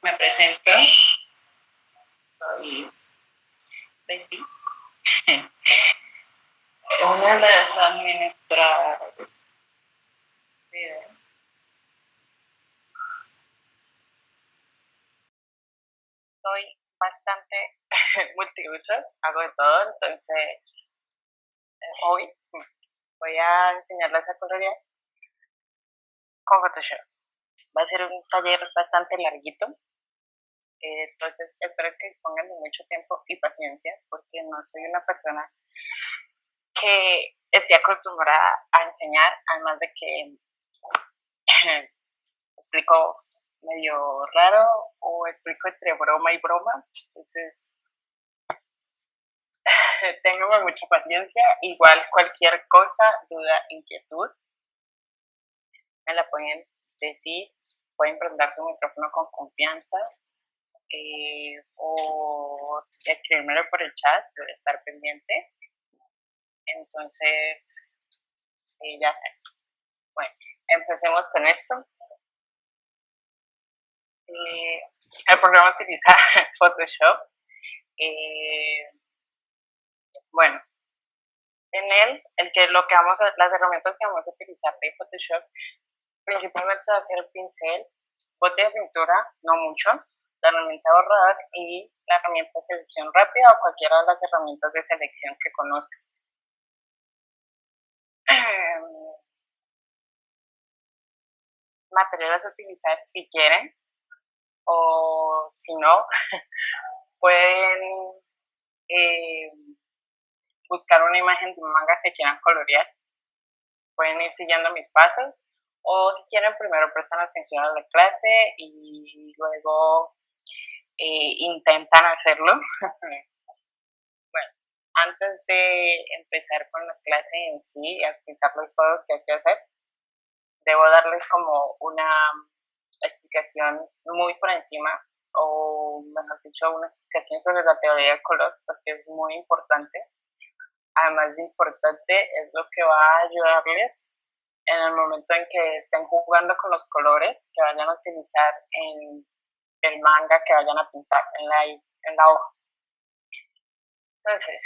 me presento. Soy Daisy, una de las administradoras. Soy bastante multiuso, hago de todo, entonces hoy voy a enseñarles a colorear con Photoshop. Va a ser un taller bastante larguito, entonces espero que dispongan de mucho tiempo y paciencia, porque no soy una persona que esté acostumbrada a enseñar, además de que explico medio raro o explico entre broma y broma, entonces tengan mucha paciencia. Igual cualquier cosa, duda, inquietud, me la pueden decir, pueden prender su micrófono con confianza o escribirme por el chat, debe estar pendiente. Entonces, ya sé. Bueno, empecemos con esto. El programa utiliza Photoshop. Bueno, en él, las herramientas que vamos a utilizar de Photoshop, principalmente va a ser el pincel, bote de pintura, no mucho, la herramienta borrador y la herramienta de selección rápida o cualquiera de las herramientas de selección que conozcan. Materiales a utilizar si quieren, o si no, pueden buscar una imagen de un manga que quieran colorear. Pueden ir siguiendo mis pasos, o si quieren primero prestan atención a la clase y luego intentan hacerlo. Bueno, antes de empezar con la clase en sí y explicarles todo lo que hay que hacer, debo darles como una explicación muy por encima, o mejor dicho, una explicación sobre la teoría del color, porque es muy importante. Además de importante, es lo que va a ayudarles en el momento en que estén jugando con los colores que vayan a utilizar en el manga que vayan a pintar en la hoja. Entonces,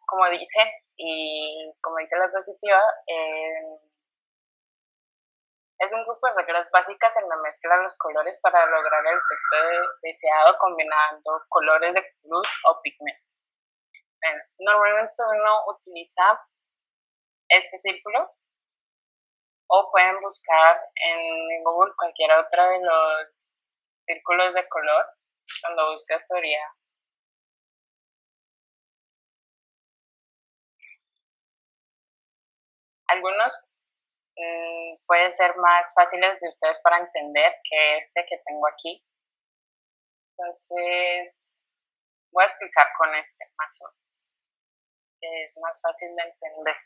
como dice la diapositiva, es un grupo de reglas básicas en la mezcla de los colores para lograr el efecto deseado combinando colores de luz o pigmentos. Bueno, normalmente uno utiliza este círculo, o pueden buscar en Google cualquier otro de los círculos de color. Cuando buscas teoría, algunos pueden ser más fáciles de ustedes para entender que este que tengo aquí. Entonces voy a explicar con este más o menos, que es más fácil de entender.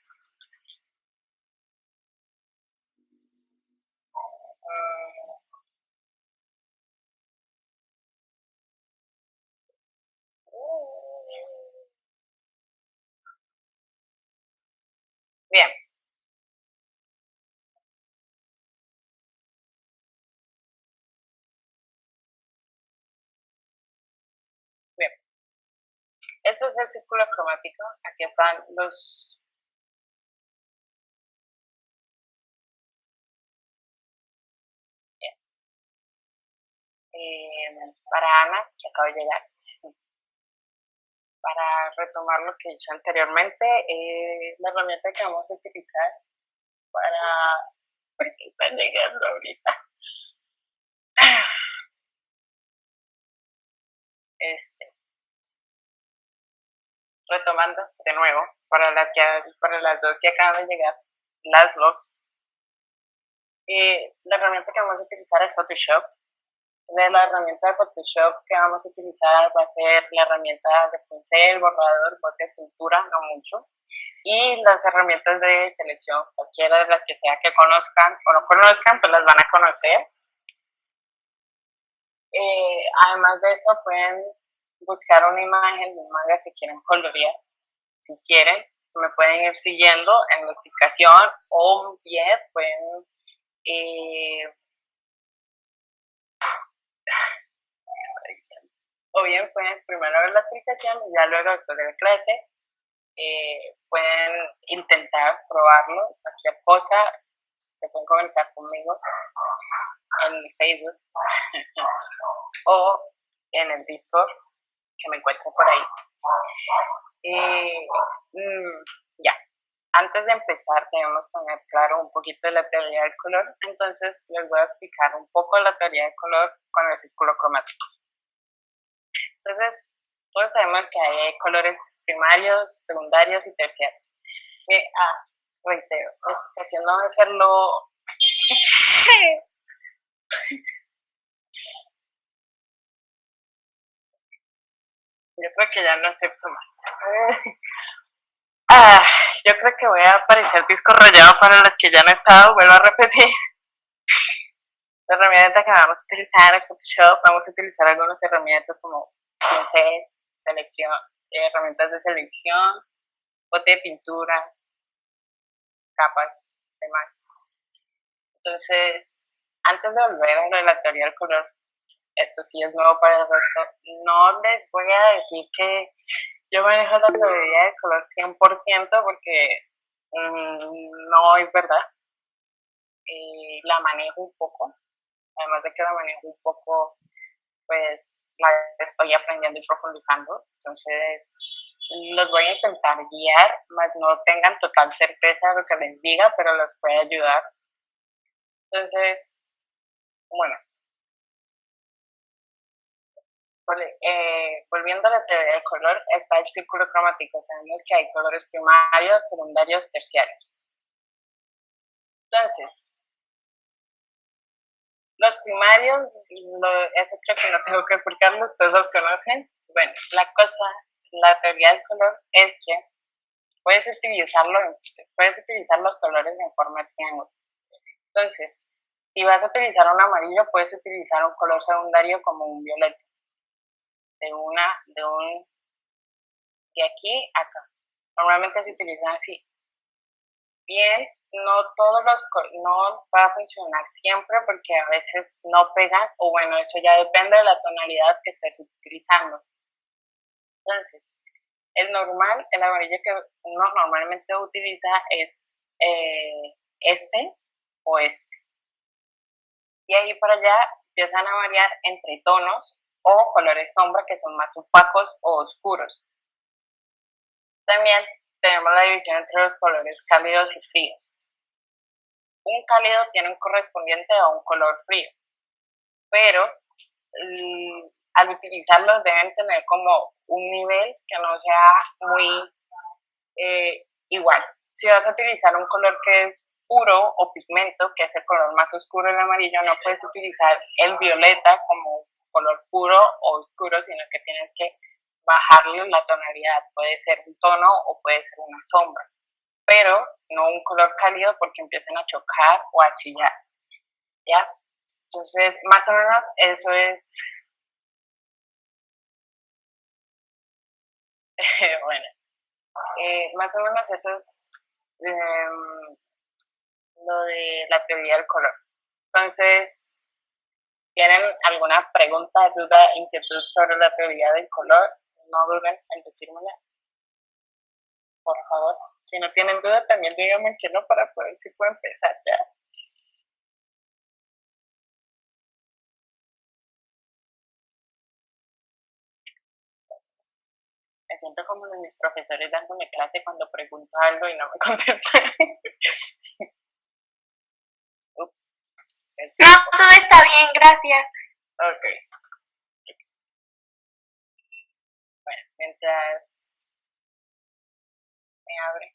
Bien. Bien. Este es el círculo cromático. Aquí están los... Bien. Para Ana, que acaba de llegar. Para retomar lo que he dicho anteriormente, la herramienta que vamos a utilizar para... porque están llegando ahorita. Retomando de nuevo, para las dos que acaban de llegar, las dos. La herramienta que vamos a utilizar es Photoshop. La herramienta de Photoshop que vamos a utilizar va a ser la herramienta de pincel, borrador, bote de pintura, no mucho, y las herramientas de selección, cualquiera de las que sea que conozcan o no conozcan, pues las van a conocer. Además de eso, pueden buscar una imagen de un manga que quieren colorear. Si quieren, me pueden ir siguiendo en la explicación, o bien pueden O bien pueden primero ver la explicación y ya luego después de la clase pueden intentar probarlo, cualquier cosa, se pueden comunicar conmigo en mi Facebook o en el Discord que me encuentro por ahí. Ya, antes de empezar debemos tener claro un poquito de la teoría del color, entonces les voy a explicar un poco la teoría del color con el círculo cromático. Entonces, todos sabemos que hay colores primarios, secundarios y terciarios. Reitero, la explicación no debe ser lo... Yo creo que ya no acepto más. Yo creo que voy a aparecer disco rayado para los que ya no he estado. Vuelvo a repetir. La herramienta que vamos a utilizar es Photoshop. Vamos a utilizar algunas herramientas como pincel, selección, herramientas de selección, bote de pintura, capas, demás. Entonces, antes de volver a lo de la teoría del color, esto sí es nuevo para el resto, no les voy a decir que yo manejo la teoría del color 100% porque no es verdad. La manejo un poco, además de que la manejo un poco, pues la estoy aprendiendo y profundizando, entonces los voy a intentar guiar, más no tengan total certeza de lo que les diga, pero los puede ayudar. Entonces, bueno, volviendo a la teoría del color, está el círculo cromático. Sabemos que hay colores primarios, secundarios, terciarios. Entonces, los primarios, eso creo que no tengo que explicarlo, ustedes los conocen. Bueno, la teoría del color es que puedes utilizar los colores en forma de triángulo. Entonces, si vas a utilizar un amarillo, puedes utilizar un color secundario como un violeta. De aquí a acá. Normalmente se utilizan así. Bien, no va a funcionar siempre porque a veces no pegan, o bueno, eso ya depende de la tonalidad que estés utilizando. Entonces, el amarillo que uno normalmente utiliza es este o este. Y ahí para allá empiezan a variar entre tonos o colores sombra que son más opacos o oscuros. También tenemos la división entre los colores cálidos y fríos. Un cálido tiene un correspondiente a un color frío, pero al utilizarlos deben tener como un nivel que no sea muy igual. Si vas a utilizar un color que es puro o pigmento, que es el color más oscuro del amarillo, no puedes utilizar el violeta como color puro o oscuro, sino que tienes que bajarle la tonalidad. Puede ser un tono o puede ser una sombra, pero no un color cálido porque empiezan a chocar o a chillar, ¿ya? Entonces, más o menos eso es, bueno, más o menos eso es lo de la teoría del color. Entonces, ¿tienen alguna pregunta, duda, inquietud sobre la teoría del color? No duden en decírmela, por favor. Si no tienen duda, también díganme que no para poder si puedo empezar ya. Me siento como de mis profesores dándome clase cuando pregunto algo y no me contestan. Ups. No, todo está bien, gracias. Ok. Bueno, mientras me abre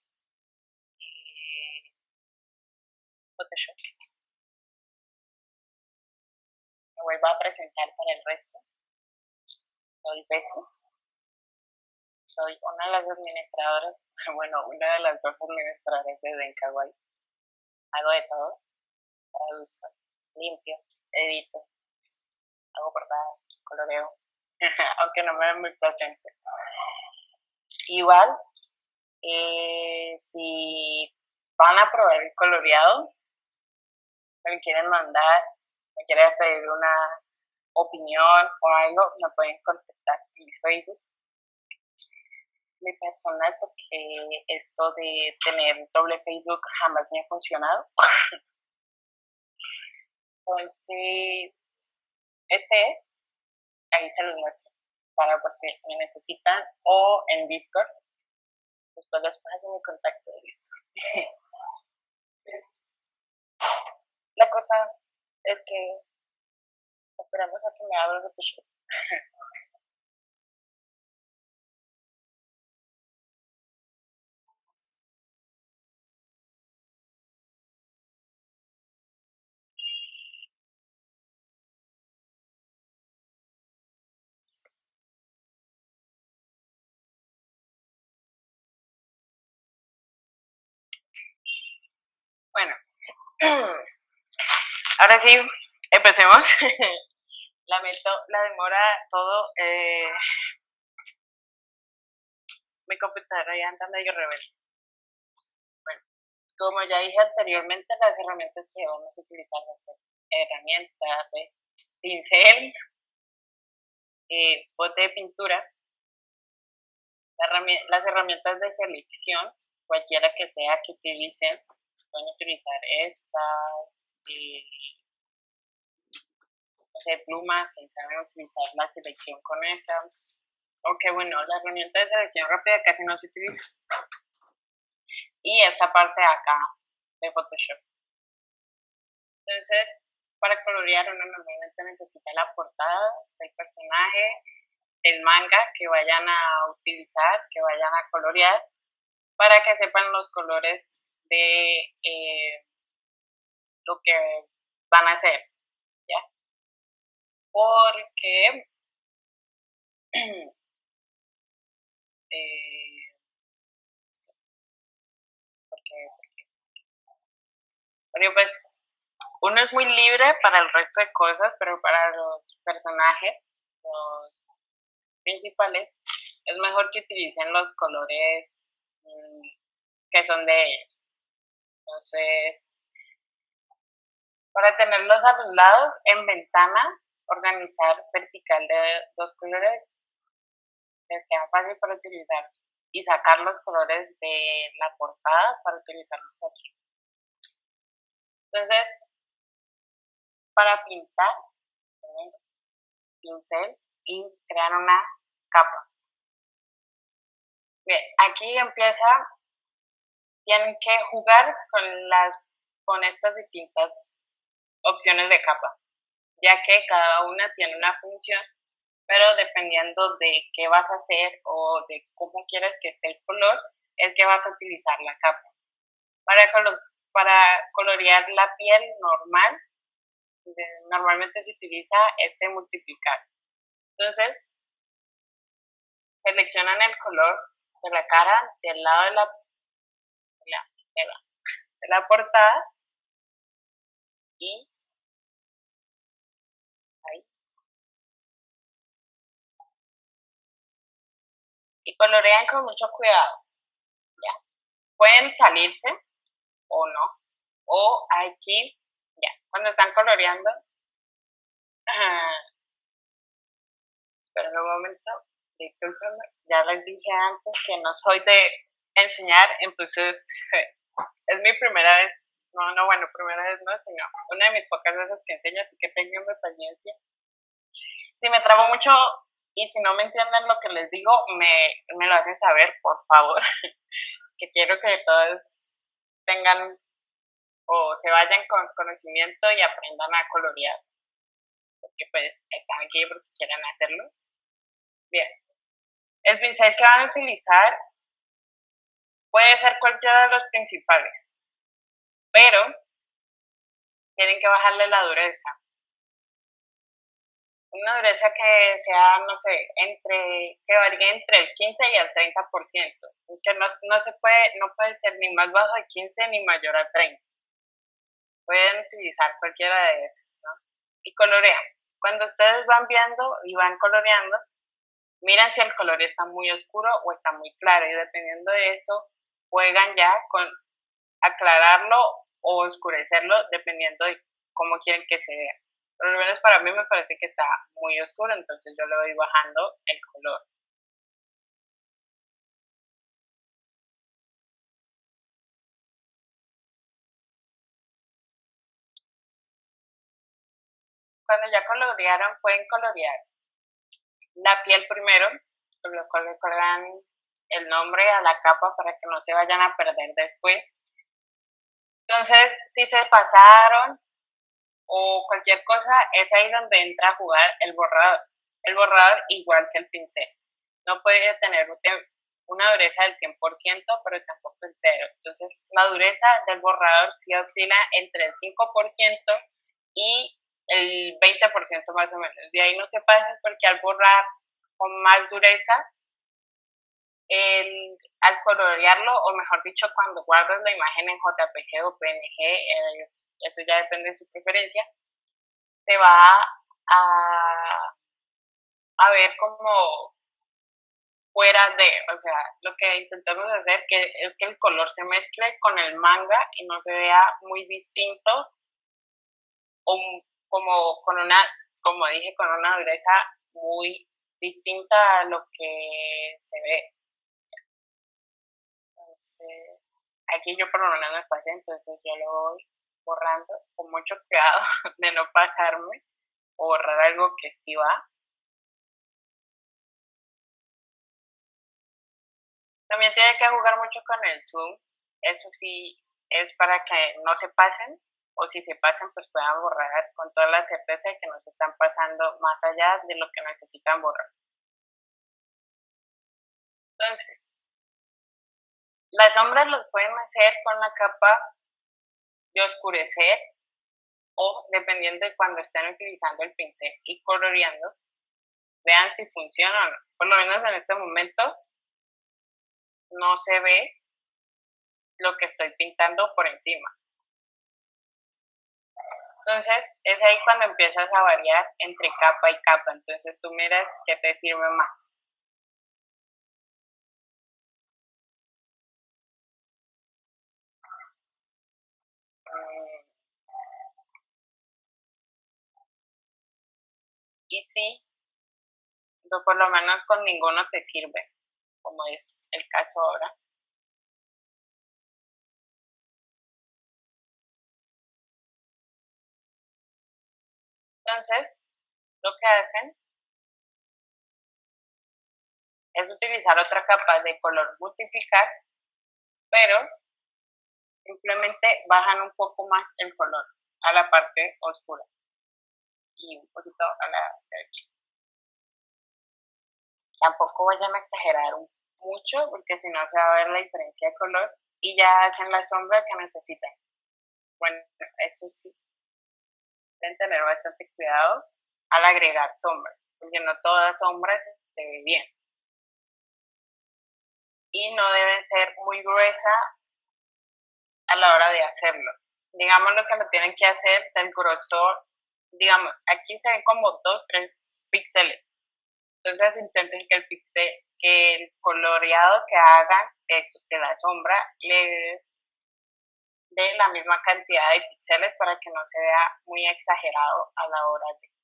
Photoshop, me vuelvo a presentar para el resto. Soy Bessie. Soy una de las administradoras, bueno, una de las dos administradoras de Denkawaii. Hago de todo, traduzco, limpio, edito, hago portada, coloreo, aunque no me ven muy presente. Igual, si van a probar el coloreado, me quieren mandar, me quieren pedir opinión o algo, me pueden contactar en mi Facebook, mi personal, porque esto de tener doble Facebook jamás me ha funcionado. Entonces, ahí se los muestro, para por si me necesitan, o en Discord. Después les paso mi contacto de Discord. La cosa es que esperamos a que me abra de tu show. Bueno, ahora sí, empecemos. La demora, todo. Mi computadora ya anda medio rebelde. Bueno, como ya dije anteriormente, las herramientas que vamos a utilizar van a ser herramientas de pincel, bote de pintura, las herramientas de selección, cualquiera que sea que utilicen, pueden utilizar estas, no sé, plumas, si saben utilizar la selección con esa. Aunque bueno, la herramienta de selección rápida casi no se utiliza. Y esta parte de acá de Photoshop. Entonces, para colorear uno normalmente necesita la portada del personaje, el manga que vayan a utilizar, que vayan a colorear, para que sepan los colores de lo que van a hacer, ¿ya? Porque porque pues uno es muy libre para el resto de cosas, pero para los personajes, los principales, es mejor que utilicen los colores que son de ellos. Entonces, para tenerlos a los lados, en ventana, organizar vertical de dos colores, les queda fácil para utilizarlos. Y sacar los colores de la portada para utilizarlos aquí. Entonces, para pintar, pincel y crear una capa. Bien, aquí tienen que jugar con estas distintas opciones de capa, ya que cada una tiene una función, pero dependiendo de qué vas a hacer o de cómo quieres que esté el color, es que vas a utilizar la capa. Para colorear la piel normal, normalmente se utiliza este multiplicar. Entonces, seleccionan el color de la cara del lado de la portada y ahí. Y colorean con mucho cuidado, ¿ya? Pueden salirse o no, o aquí, ya, cuando están coloreando, esperen un momento, discúlpenme, ya les dije antes que no soy de enseñar, entonces es mi primera vez, primera vez no, sino una de mis pocas veces que enseño, así que tengan paciencia. Si me trabo mucho y si no me entienden lo que les digo, me lo hacen saber, por favor, que quiero que todos tengan o se vayan con conocimiento y aprendan a colorear, porque pues están aquí porque quieren hacerlo. Bien, el pincel que van a utilizar puede ser cualquiera de los principales, pero tienen que bajarle la dureza. Una dureza que sea, no sé, que varíe entre el 15 y el 30%, que no puede ser ni más bajo de 15 ni mayor a 30. Pueden utilizar cualquiera de esos, ¿no? Y colorean. Cuando ustedes van viendo y van coloreando, miran si el color está muy oscuro o está muy claro, y dependiendo de eso, juegan ya con aclararlo o oscurecerlo, dependiendo de cómo quieren que se vea. Por lo menos para mí me parece que está muy oscuro, entonces yo le voy bajando el color. Cuando ya colorearon, pueden colorear la piel primero, por lo cual le colocan el nombre a la capa para que no se vayan a perder después. Entonces, si se pasaron o cualquier cosa, es ahí donde entra a jugar el borrador. El borrador igual que el pincel. No puede tener una dureza del 100%, pero tampoco el 0. Entonces, la dureza del borrador sí oscila entre el 5% y el 20% más o menos. De ahí no se pasa porque al borrar con más dureza, al colorearlo, o mejor dicho, cuando guardas la imagen en JPG o PNG, eso ya depende de su preferencia, te va a ver como fuera de, o sea, lo que intentamos hacer es que el color se mezcle con el manga y no se vea muy distinto o como con una, como dije, con una dureza muy distinta a lo que se ve. Entonces, aquí yo por lo menos me pasé, entonces yo lo voy borrando con mucho cuidado de no pasarme o borrar algo que sí va. También tiene que jugar mucho con el zoom, eso sí es para que no se pasen, o si se pasan pues puedan borrar con toda la certeza de que no se están pasando más allá de lo que necesitan borrar. Entonces, las sombras los pueden hacer con la capa de oscurecer o dependiendo de cuando estén utilizando el pincel y coloreando, vean si funciona o no. Por lo menos en este momento no se ve lo que estoy pintando por encima. Entonces, es ahí cuando empiezas a variar entre capa y capa. Entonces, tú miras qué te sirve más. Y sí, por lo menos con ninguno te sirve, como es el caso ahora. Entonces, lo que hacen es utilizar otra capa de color multiplicar, pero simplemente bajan un poco más el color a la parte oscura y un poquito a la derecha. Tampoco vayan a exagerar mucho porque si no se va a ver la diferencia de color y ya hacen la sombra que necesitan. Bueno, eso sí, deben tener bastante cuidado al agregar sombras, porque no todas sombras se ven bien. Y no deben ser muy gruesa a la hora de hacerlo. Digamos lo que lo tienen que hacer del grosor, digamos, aquí se ven como 2-3 píxeles. Entonces intenten que el pixel, que el coloreado que hagan de la sombra les dé la misma cantidad de píxeles para que no se vea muy exagerado a la hora de.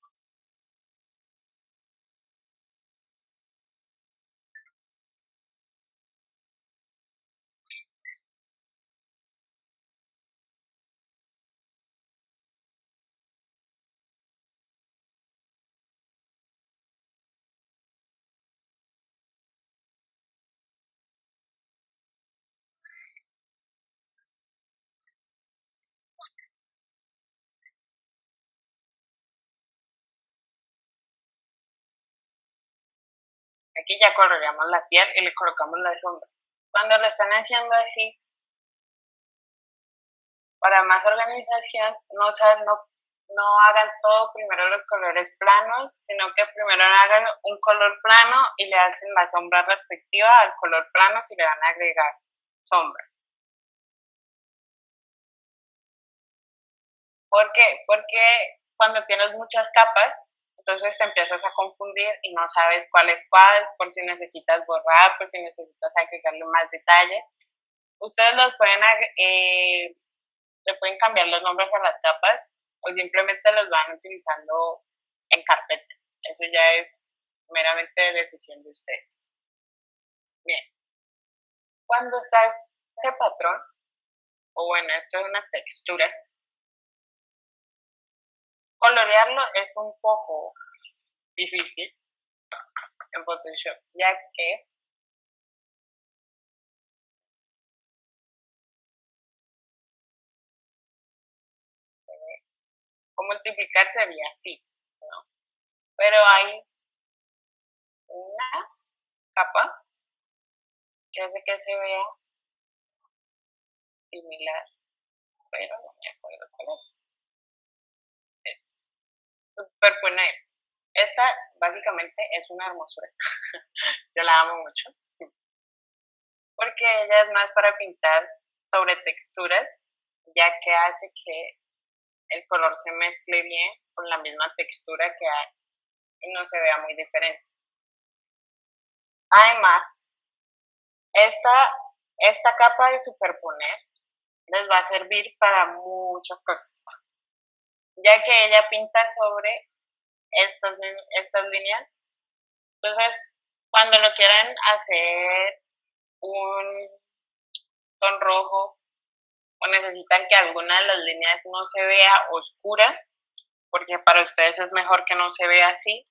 Aquí ya coloreamos la piel y le colocamos la sombra. Cuando lo están haciendo así, para más organización, no hagan todo primero los colores planos, sino que primero hagan un color plano y le hacen la sombra respectiva al color plano si le van a agregar sombra. ¿Por qué? Porque cuando tienes muchas capas, entonces te empiezas a confundir y no sabes cuál es cuál, por si necesitas borrar, por si necesitas agregarle más detalle. Ustedes le pueden cambiar los nombres a las capas o simplemente los van utilizando en carpetas. Eso ya es meramente decisión de ustedes. Bien, cuando está este patrón, o bueno, esto es una textura, colorearlo es un poco difícil en Photoshop, ya que multiplicar sería así, ¿no? Pero hay una capa que hace que se vea similar, pero no me acuerdo cuál es. Esto. Superponer. Esta básicamente es una hermosura. Yo la amo mucho. Porque ella es más para pintar sobre texturas, ya que hace que el color se mezcle bien con la misma textura que hay y no se vea muy diferente. Además, esta capa de superponer les va a servir para muchas cosas, ya que ella pinta sobre estas líneas. Entonces, cuando lo quieran hacer un ton rojo o necesitan que alguna de las líneas no se vea oscura, porque para ustedes es mejor que no se vea así,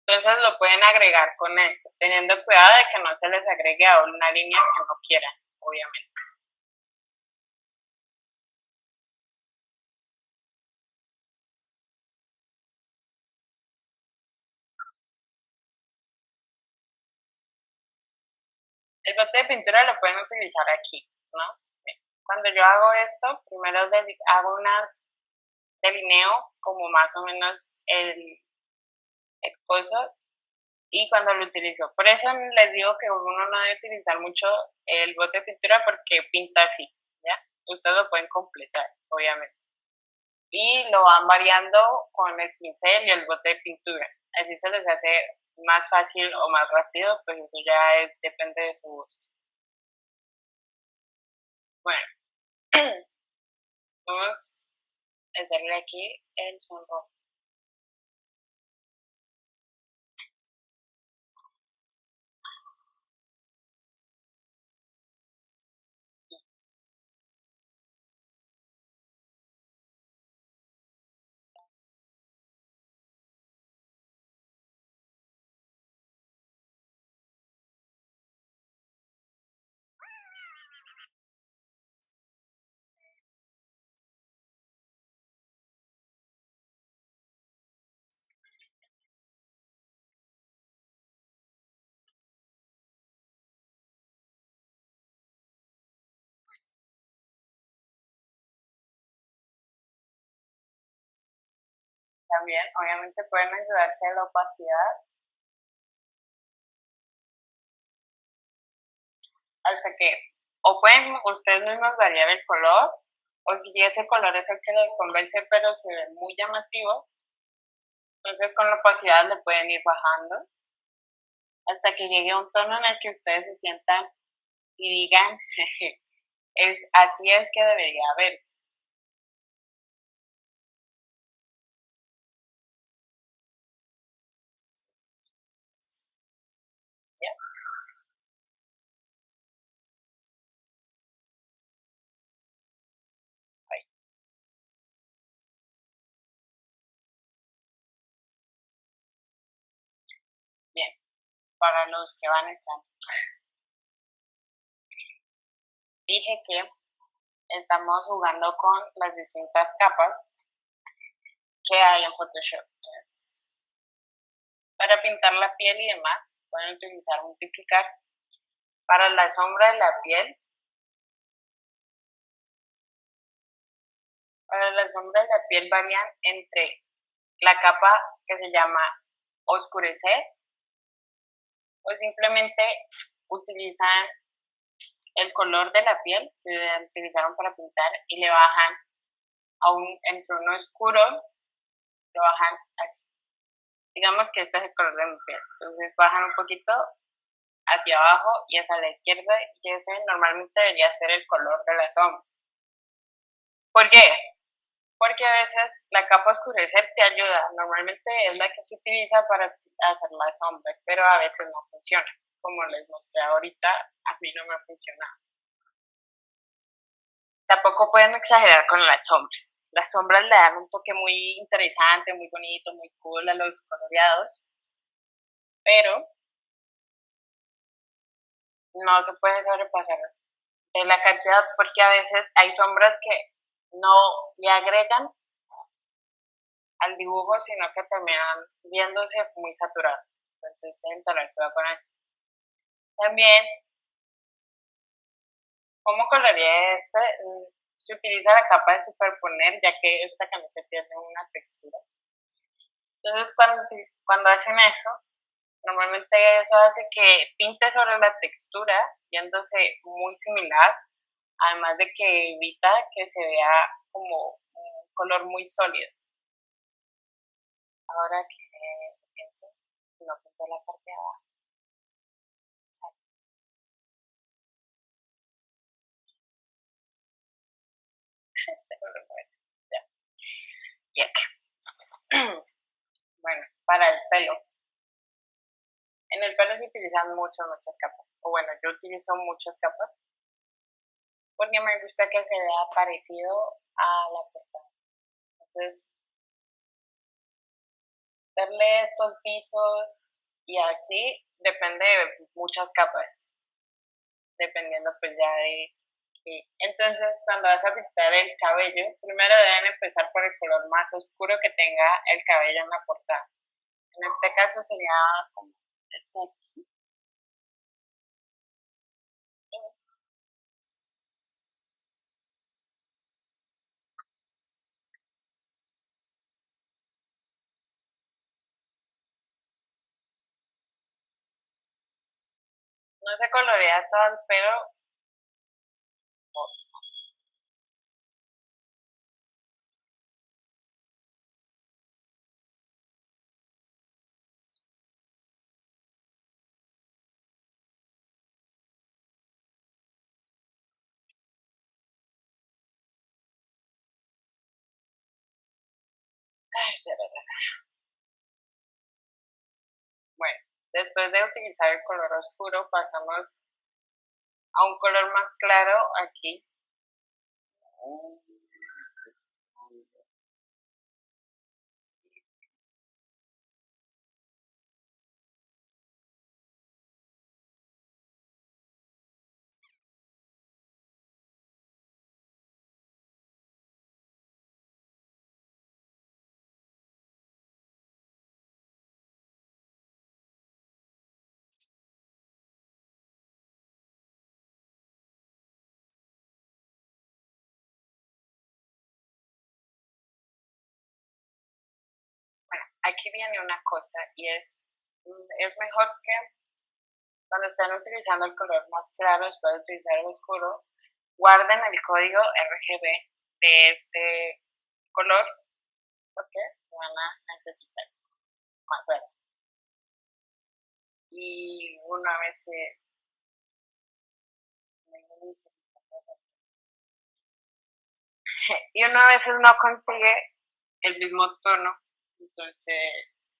entonces lo pueden agregar con eso, teniendo cuidado de que no se les agregue a una línea que no quieran, obviamente. El bote de pintura lo pueden utilizar aquí, ¿no? Bien. Cuando yo hago esto, primero hago una delineo como más o menos el coso y cuando lo utilizo. Por eso les digo que uno no debe utilizar mucho el bote de pintura porque pinta así, ¿ya? Ustedes lo pueden completar, obviamente. Y lo van variando con el pincel y el bote de pintura. Así se les hace más fácil o más rápido, pues eso ya depende de su gusto. Bueno, vamos a hacerle aquí el sonrojo. También, obviamente, pueden ayudarse a la opacidad hasta que o pueden ustedes mismos variar el color, o si ese color es el que les convence pero se ve muy llamativo, entonces con la opacidad le pueden ir bajando hasta que llegue a un tono en el que ustedes se sientan y digan, así es que debería verse. ¿Ya? Ahí. Bien, para los que van entrando. Dije que estamos jugando con las distintas capas que hay en Photoshop. Entonces, para pintar la piel y demás, pueden utilizar multiplicar. Para la sombra de la piel, varían entre la capa que se llama oscurecer o simplemente utilizan el color de la piel que utilizaron para pintar y le bajan entre uno oscuro, lo bajan así. Digamos que este es el color de mi piel, entonces bajan un poquito hacia abajo y hacia la izquierda y ese normalmente debería ser el color de la sombra. ¿Por qué? porque a veces la capa oscurecer te ayuda, normalmente es la que se utiliza para hacer las sombras, pero a veces no funciona, como les mostré ahorita, a mí no me funciona. Tampoco pueden exagerar con las sombras. Las sombras le dan un toque muy interesante, muy bonito, muy cool a los coloreados, pero no se puede sobrepasar de la cantidad porque a veces hay sombras que no le agregan al dibujo, sino que terminan viéndose muy saturados. Entonces deben tener cuidado con eso. También, ¿cómo coloreé este? Se utiliza la capa de superponer, ya que esta camiseta tiene una textura. Entonces, cuando hacen eso, normalmente eso hace que pinte sobre la textura, viéndose muy similar, además de que evita que se vea como un color muy sólido. Ahora que pienso, no pinté la parte de abajo. Este color bueno, ya. Bien. Bueno, para el pelo. En el pelo se utilizan muchas capas. O bueno, yo utilizo muchas capas porque me gusta que se vea parecido a la portada. Entonces, darle estos pisos y así depende de muchas capas, dependiendo pues ya de... Entonces, cuando vas a pintar el cabello, primero deben empezar por el color más oscuro que tenga el cabello en la portada. En este caso sería como este aquí. No se colorea todo el pelo. Bueno, después de utilizar el color oscuro, pasamos a un color más claro aquí. Bueno, aquí viene una cosa y es mejor que cuando estén utilizando el color más claro, después de utilizar el oscuro, guarden el código RGB de este color porque van a necesitar más verde. Y una vez y una vez no consigue el mismo tono, entonces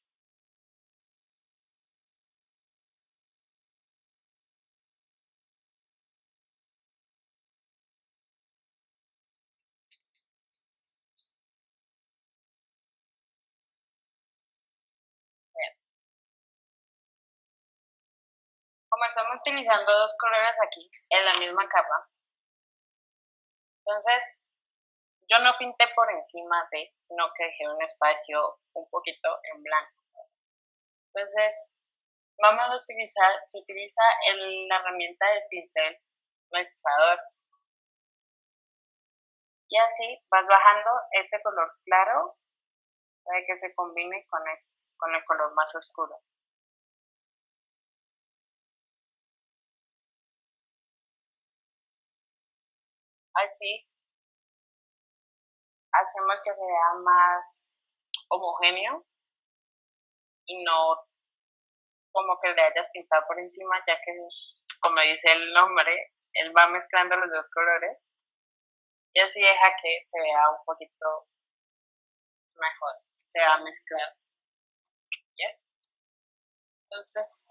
bien. Como estamos utilizando dos colores aquí en la misma capa, entonces yo no pinté por encima de, sino que dejé un espacio un poquito en blanco. Entonces, vamos a utilizar, se utiliza la herramienta del pincel mezclador y así vas bajando este color claro para que se combine con el color más oscuro. Así hacemos que se vea más homogéneo y no como que le hayas pintado por encima, ya que, como dice el nombre, él va mezclando los dos colores y así deja que se vea un poquito mejor se ha mezclado. ¿Ya? Entonces,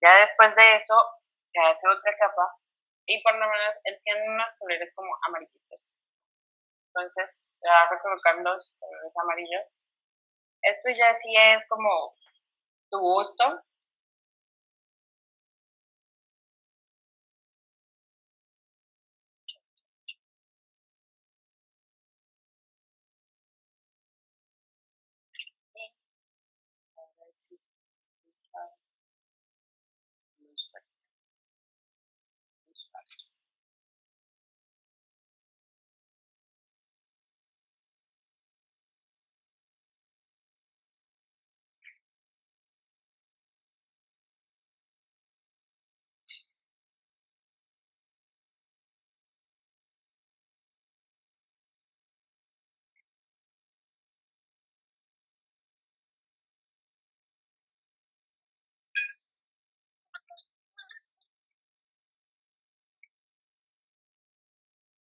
ya después de eso, se hace otra capa y por lo menos él tiene unos colores como amarillitos. Entonces, le vas a colocar los colores amarillos. Esto ya sí es como tu gusto. Y ahora sí,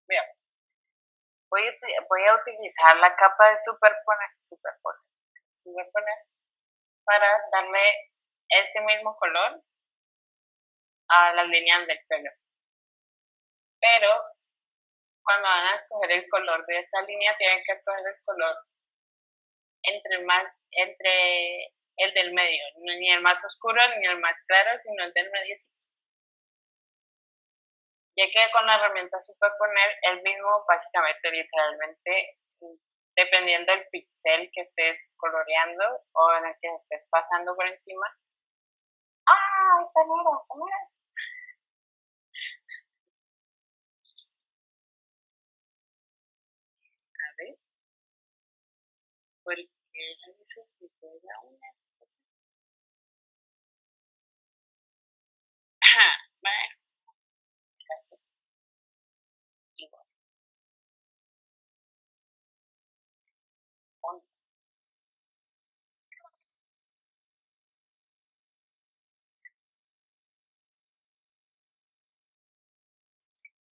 bien, voy a utilizar la capa de superponer para darle este mismo color a las líneas del pelo. Pero cuando van a escoger el color de esta línea, tienen que escoger el color entre el del medio, ni el más oscuro ni el más claro, sino el del medio. Ya que con la herramienta superponer, el mismo básicamente, literalmente, dependiendo del pixel que estés coloreando o en el que estés pasando por encima. ¡Ah! Está negro, mira. A ver, porque ya necesito ya unas cosas. Bueno, es así. Igual.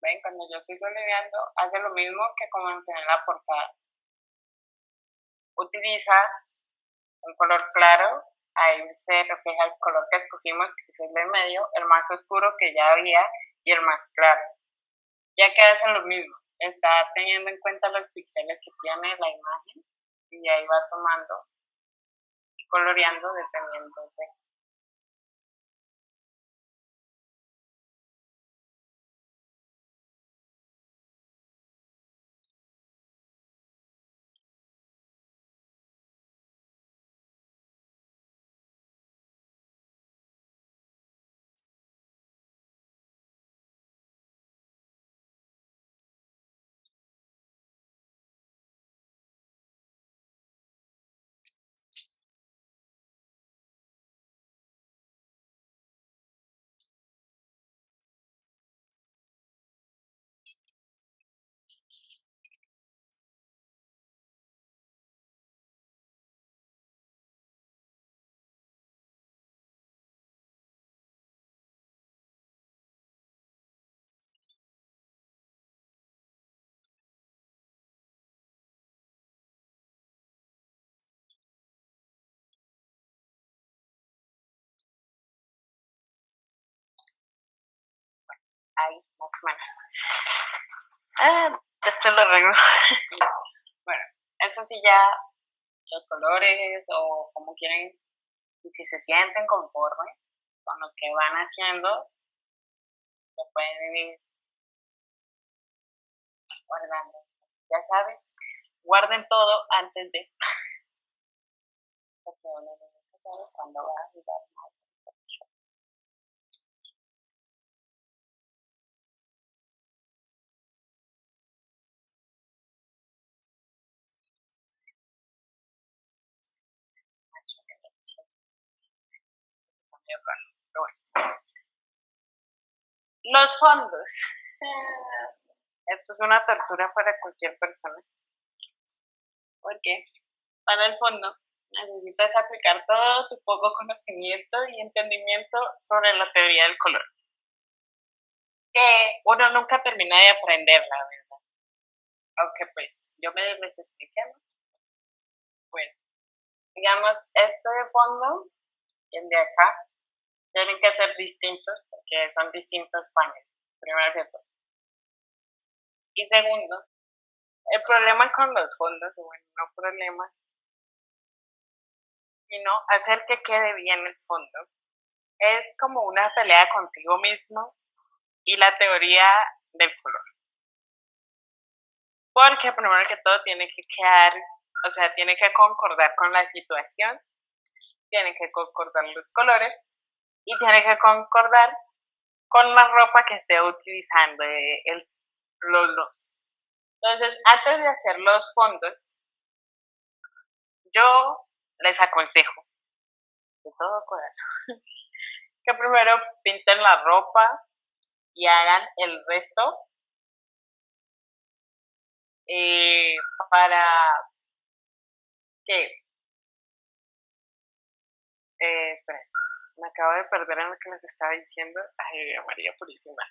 Ven, cuando yo estoy coloreando, hace lo mismo que como mencioné en la portada. Utiliza un color claro, ahí se refleja el color que escogimos, que es el del medio, el más oscuro que ya había y el más claro. Ya que hacen lo mismo, está teniendo en cuenta los píxeles que tiene la imagen y ahí va tomando y coloreando dependiendo de. Ahí, más o menos. Después lo arreglo. Bueno, eso sí ya, los colores o como quieren, y si se sienten conformes con lo que van haciendo, lo pueden ir guardando. Ya saben, guarden todo antes de, porque uno nunca sabe cuándo va a ayudar más. Pero bueno. Los fondos. Esto es una tortura para cualquier persona. Porque para el fondo necesitas aplicar todo tu poco conocimiento y entendimiento sobre la teoría del color, que uno nunca termina de aprender, la verdad. Aunque pues yo me les expliqué, ¿no? Bueno, digamos, este de fondo y el de acá tienen que ser distintos porque son distintos paneles, primero que todo. Y segundo, el problema con los fondos, bueno, no problema, sino hacer que quede bien el fondo, es como una pelea contigo mismo y la teoría del color. Porque primero que todo tiene que quedar, o sea, tiene que concordar con la situación, tiene que concordar los colores y tiene que concordar con la ropa que esté utilizando los dos. Entonces, antes de hacer los fondos, yo les aconsejo de todo corazón que primero pinten la ropa y hagan el resto eh, para que, esperen, me acabo de perder en lo que les estaba diciendo. Ay, María Purísima.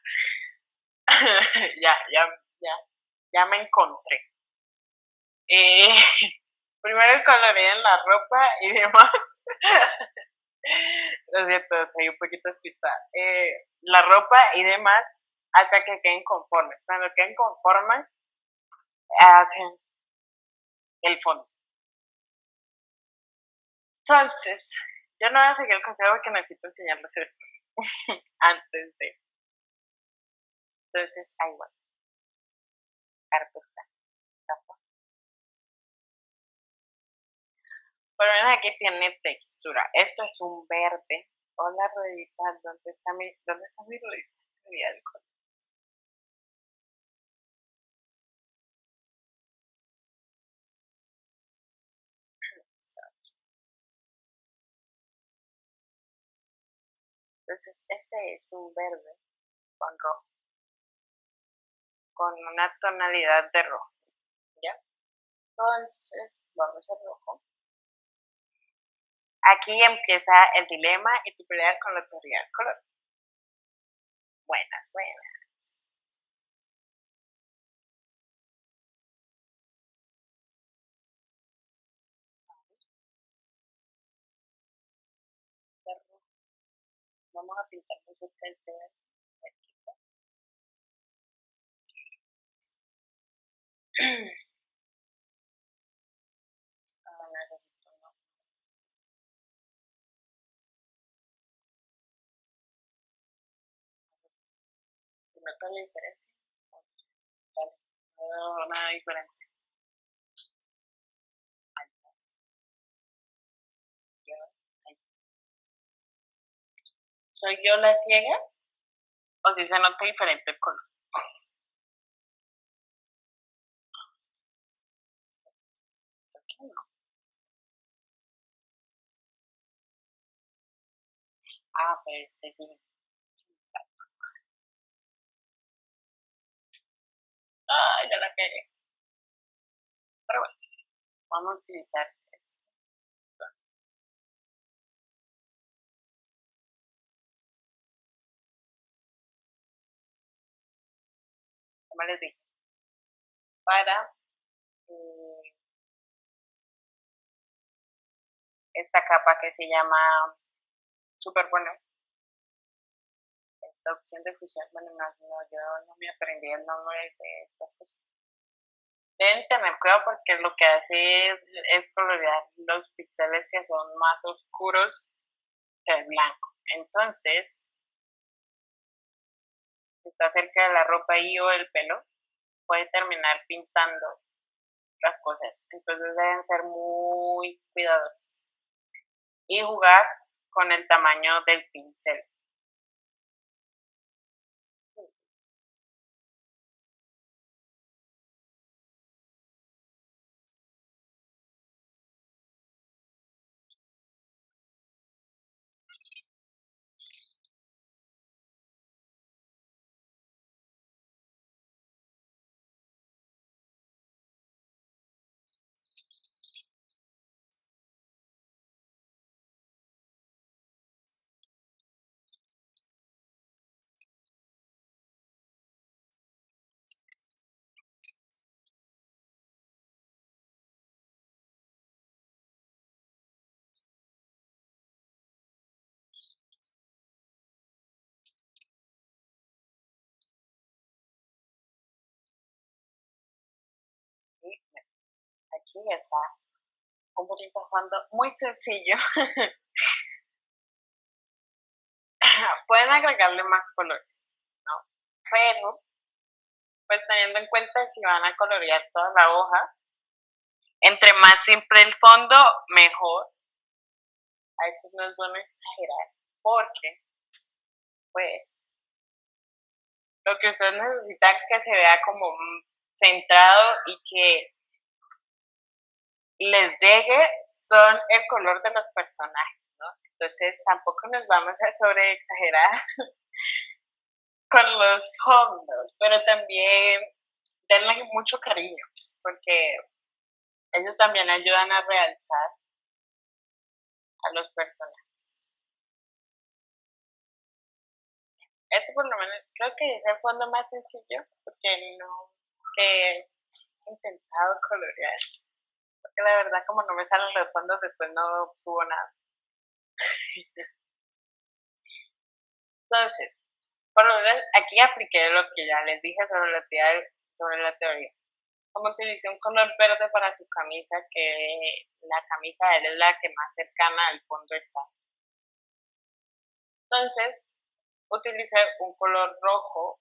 ya, ya, ya, ya me encontré. Eh, primero colorean la ropa y demás. Lo siento, soy un poquito despistada. La ropa y demás hasta que queden conformes. Cuando queden conformes, hacen el fondo. Entonces, yo no voy a seguir el consejo porque necesito enseñarles esto antes de. Entonces, ahí va. Carpeta, tapa. Pero ven, aquí tiene textura. Esto es un verde. Hola, ruedita. ¿Dónde está mi ruedita? Entonces, este es un verde con rojo, con una tonalidad de rojo, ¿ya? Entonces, vamos al rojo. Aquí empieza el dilema y tu pelea con la teoría del color. Buenas, buenas. Vamos a pintar cerca del tema. Necesito uno. ¿Nota la diferencia? Vale. No veo nada diferente. ¿Soy yo la ciega? ¿O si se nota diferente el color? No. Ah, pero este sí. Ay, ya la cagué. Pero bueno, vamos a utilizar esto. Como les dije, para esta capa que se llama superponer, esta opción de fusión, bueno, yo no me aprendí el nombre de estas cosas. Deben tener cuidado porque lo que hace es colorear los píxeles que son más oscuros que el blanco. Entonces, si está cerca de la ropa y o el pelo, puede terminar pintando las cosas. Entonces deben ser muy cuidadosos y jugar con el tamaño del pincel. aquí está un bonito fondo muy sencillo. Pueden agregarle más colores, ¿no? Pero, pues teniendo en cuenta si van a colorear toda la hoja, entre más simple el fondo, mejor. A veces no es bueno exagerar, porque, pues, lo que ustedes necesitan que se vea como centrado y que les llegue son el color de los personajes, ¿no? Entonces tampoco nos vamos a sobre exagerar con los fondos, pero también denle mucho cariño, porque ellos también ayudan a realzar a los personajes. Este por lo menos creo que es el fondo más sencillo, porque no que he intentado colorear, porque la verdad como no me salen los fondos después no subo nada. Entonces, por lo menos aquí apliqué lo que ya les dije sobre la teoría. Como utilicé un color verde para su camisa, que la camisa de él es la que más cercana al fondo está. Entonces, utilicé un color rojo,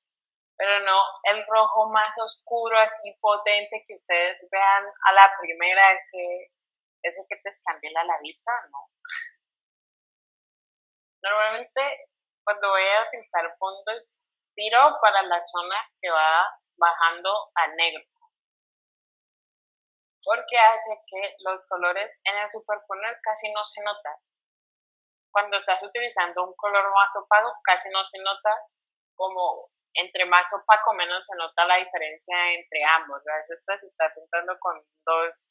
pero no el rojo más oscuro, así potente, que ustedes vean a la primera, ese que te escandila la vista, no. Normalmente, cuando voy a pintar fondos, tiro para la zona que va bajando a negro, porque hace que los colores en el superponer casi no se notan. Cuando estás utilizando un color más opaco, casi no se nota, como entre más opaco menos se nota la diferencia entre ambos. A veces pues estás pintando con dos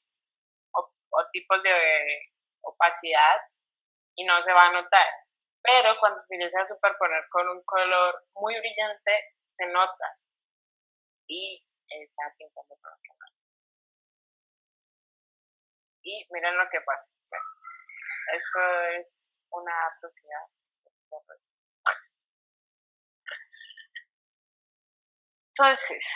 tipos de opacidad y no se va a notar. Pero cuando utilizas a superponer con un color muy brillante, se nota y está pintando con otro color. Y miren lo que pasa. Bueno, esto es una atrocidad. Entonces,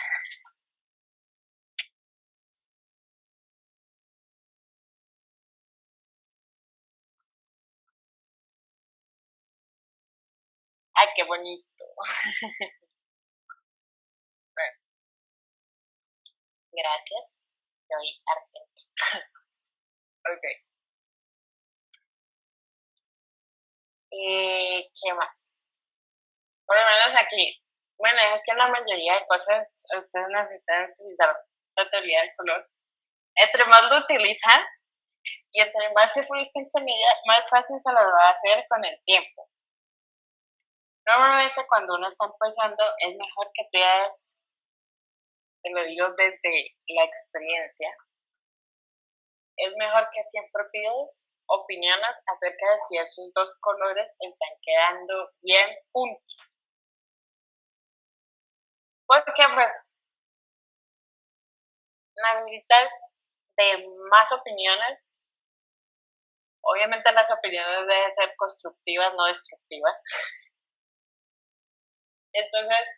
ay, qué bonito. Bueno, gracias. Soy argentino. Ok. ¿Qué más? Por lo menos aquí, bueno, es que en la mayoría de cosas ustedes necesitan utilizar la teoría del color. Entre más lo utilizan y entre más se frustren con ella, más fácil se lo va a hacer con el tiempo. Normalmente cuando uno está empezando es mejor que pidas, te lo digo desde la experiencia, es mejor que siempre pidas opiniones acerca de si esos dos colores están quedando bien juntos. Porque pues necesitas de más opiniones. Obviamente las opiniones deben ser constructivas, no destructivas. Entonces,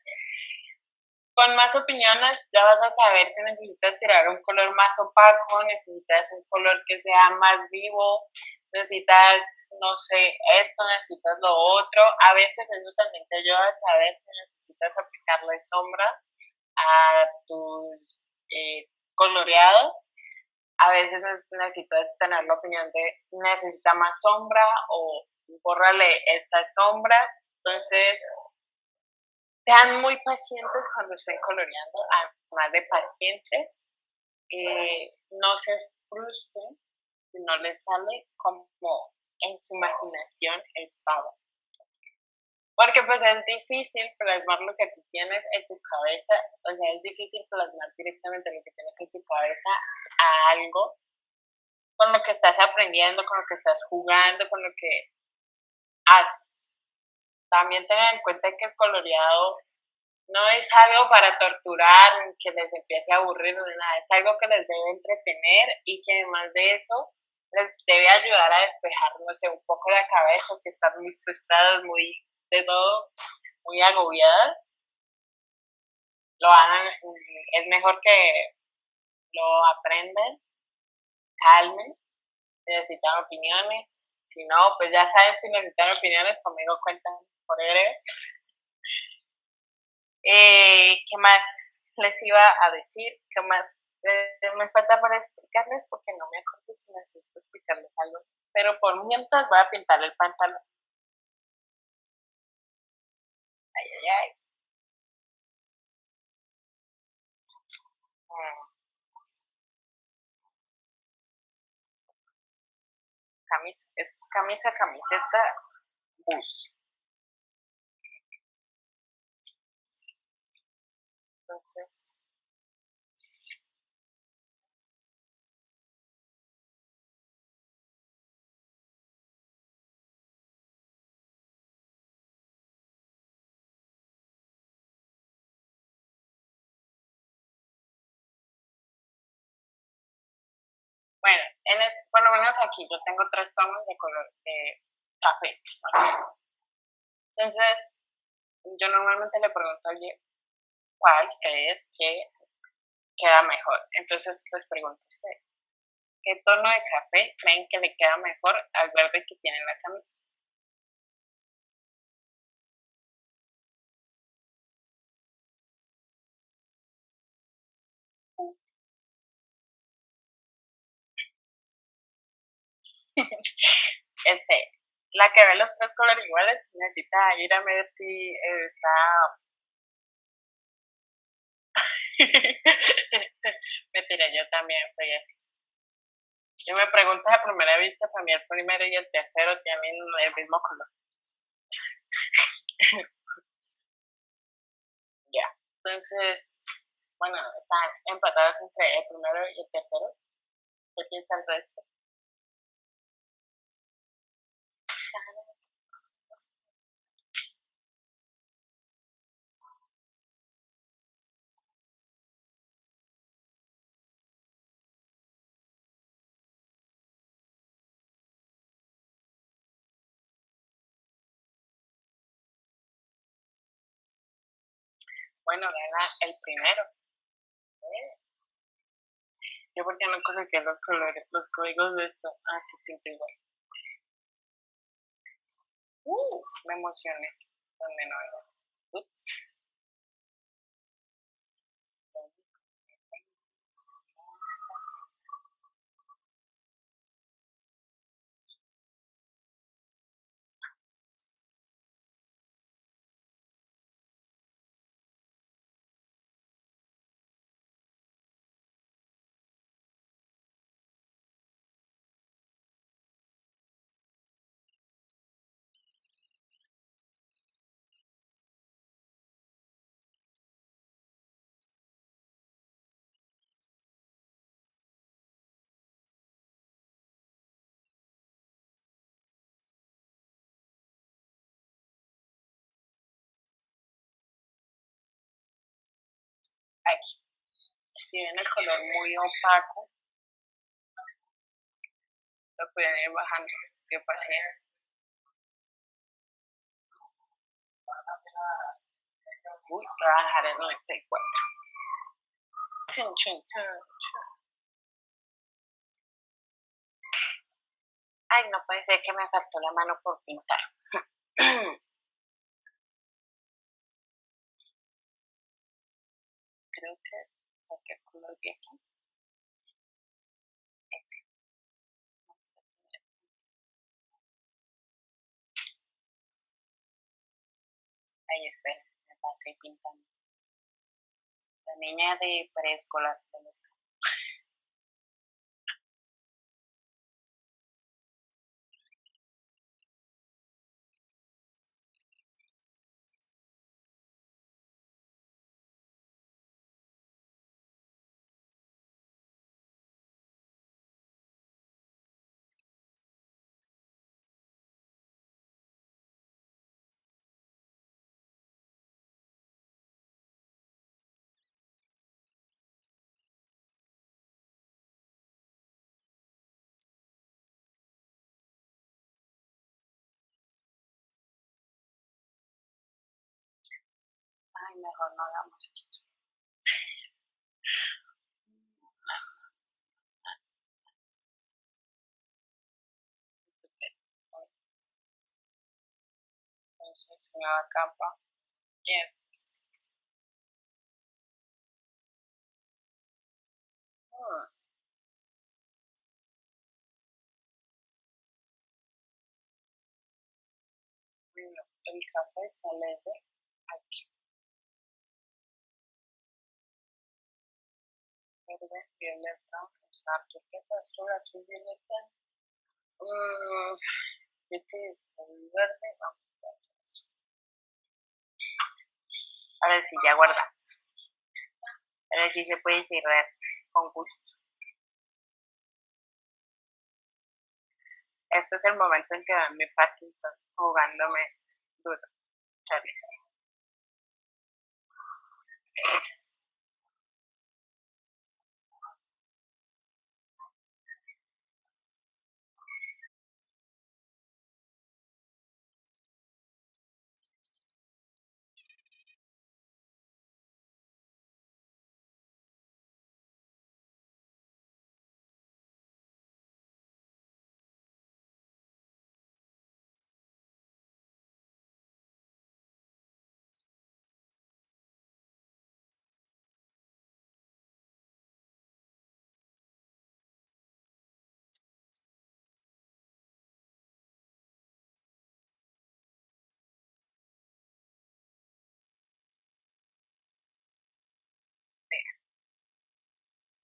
con más opiniones ya vas a saber si necesitas tirar un color más opaco, necesitas un color que sea más vivo, necesitas, no sé, esto, necesitas lo otro. A veces eso también te ayuda a saber si necesitas aplicarle sombra a tus coloreados. A veces necesitas tener la opinión de necesita más sombra o bórrale esta sombra. Entonces, sean muy pacientes cuando estén coloreando, además de pacientes. No se frustren si no les sale como en su imaginación estaba. Porque pues es difícil plasmar lo que tú tienes en tu cabeza, o sea, es difícil plasmar directamente lo que tienes en tu cabeza a algo con lo que estás aprendiendo, con lo que estás jugando, con lo que haces. También tengan en cuenta que el coloreado no es algo para torturar, que les empiece a aburrir ni nada, es algo que les debe entretener y que además de eso les debe ayudar a despejar, no sé, un poco la cabeza si están muy frustradas, muy de todo, muy agobiadas. Lo hagan, es mejor que lo aprendan calmen, si necesitan opiniones. Si no, pues ya saben, si necesitan opiniones, conmigo cuentan por él. ¿Qué más les iba a decir? ¿Qué más? Me falta para explicarles porque no me acuerdo si necesito explicarles algo. Pero por mientras voy a pintar el pantalón. Ay, ay, ay. Camisa. Esto es camisa, camiseta, bus. Entonces, bueno, por lo menos aquí yo tengo 3 tonos de color de café. ¿Okay? Entonces, yo normalmente le pregunto a alguien cuál crees que queda mejor. Entonces, les pregunto a ustedes, ¿qué tono de café creen que le queda mejor al verde que tiene en la camisa? La que ve los 3 colores iguales necesita ir a ver si está. Mentira, yo también soy así. Si me preguntas a primera vista, para mí el primero y el tercero tienen el mismo color. Ya. Entonces, bueno, están empatados entre el primero y el tercero. ¿Qué piensa el resto? Bueno, gana el primero. Yo porque no coloqué los colores, los códigos de esto. Ah, sí, pinto igual. Me emocioné. Donde no era. Ups. Aquí. Si ven el color muy opaco, lo pueden ir bajando. ¿Qué pasa? Uy, voy a bajar el 94. Chun, chun, chun, chun. Ay, no puede ser que me faltó la mano por pintar. Creo que saqué el color de aquí. Ahí espera, me pasé pintando. La niña de preescolar, ¿dónde está? Ay, mejor no hagamos esto. seleccionada capa y estos. Bueno, el café está leve aquí. Verde, violeta, azul, turquesa, azul, violeta. Este es el verde, vamos a ver eso. Ahora sí, ya guardamos. Ahora sí se puede cerrar con gusto. Este es el momento en que dan mi Parkinson jugándome duro. Chale.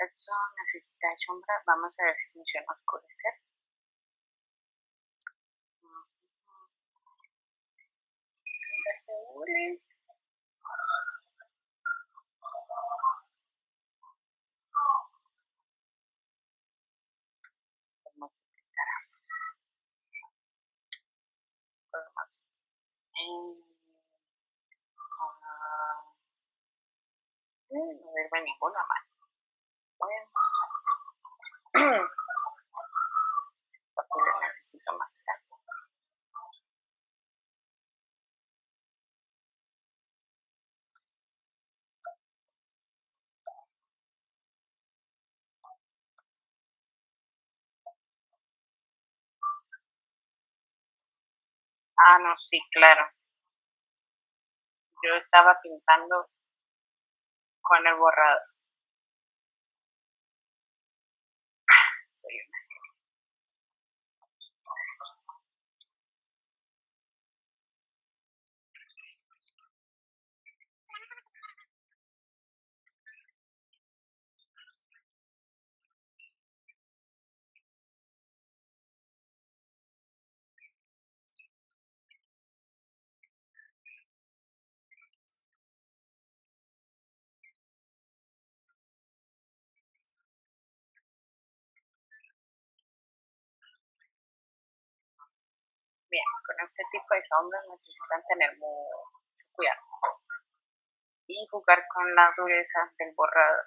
Esto necesita sombra. Vamos a ver si funciona oscurecer. Asegure. Multiplicará. Más. No verme ninguna más. Bueno. Porque lo necesito más tarde. Ah, no, sí, claro. Yo estaba pintando con el borrador. Soy una. Bien, con este tipo de sombras necesitan tener mucho cuidado y jugar con la dureza del borrador.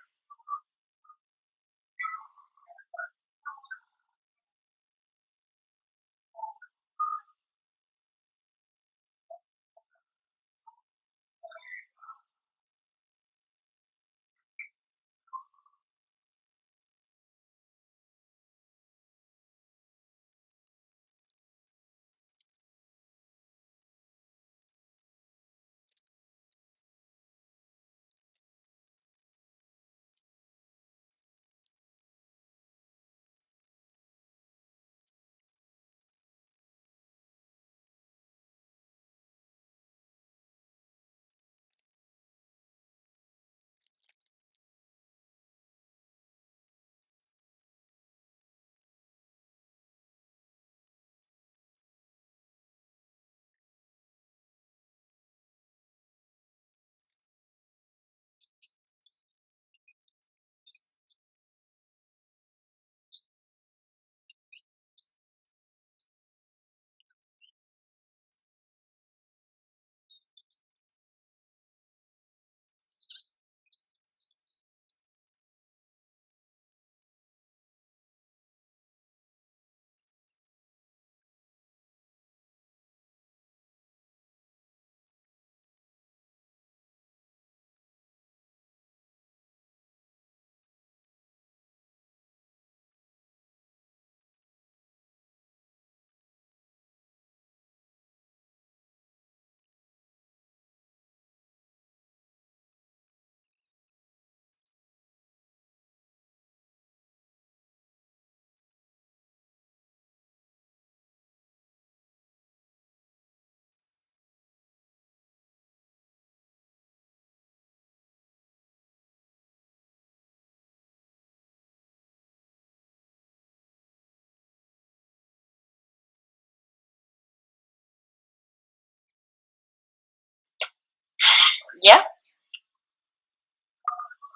¿Ya?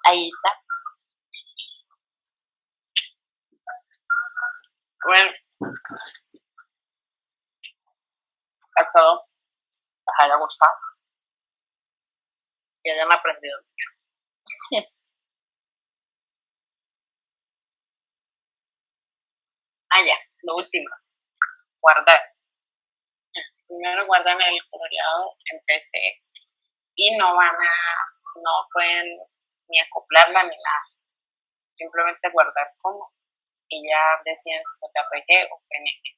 Ahí está. Bueno, espero les haya gustado y hayan aprendido mucho. Ah, ya, lo último, guardar. Primero guardan el coloreado en PC y no pueden ni acoplarla ni nada. Simplemente guardar como y ya deciden si JPG o PNG.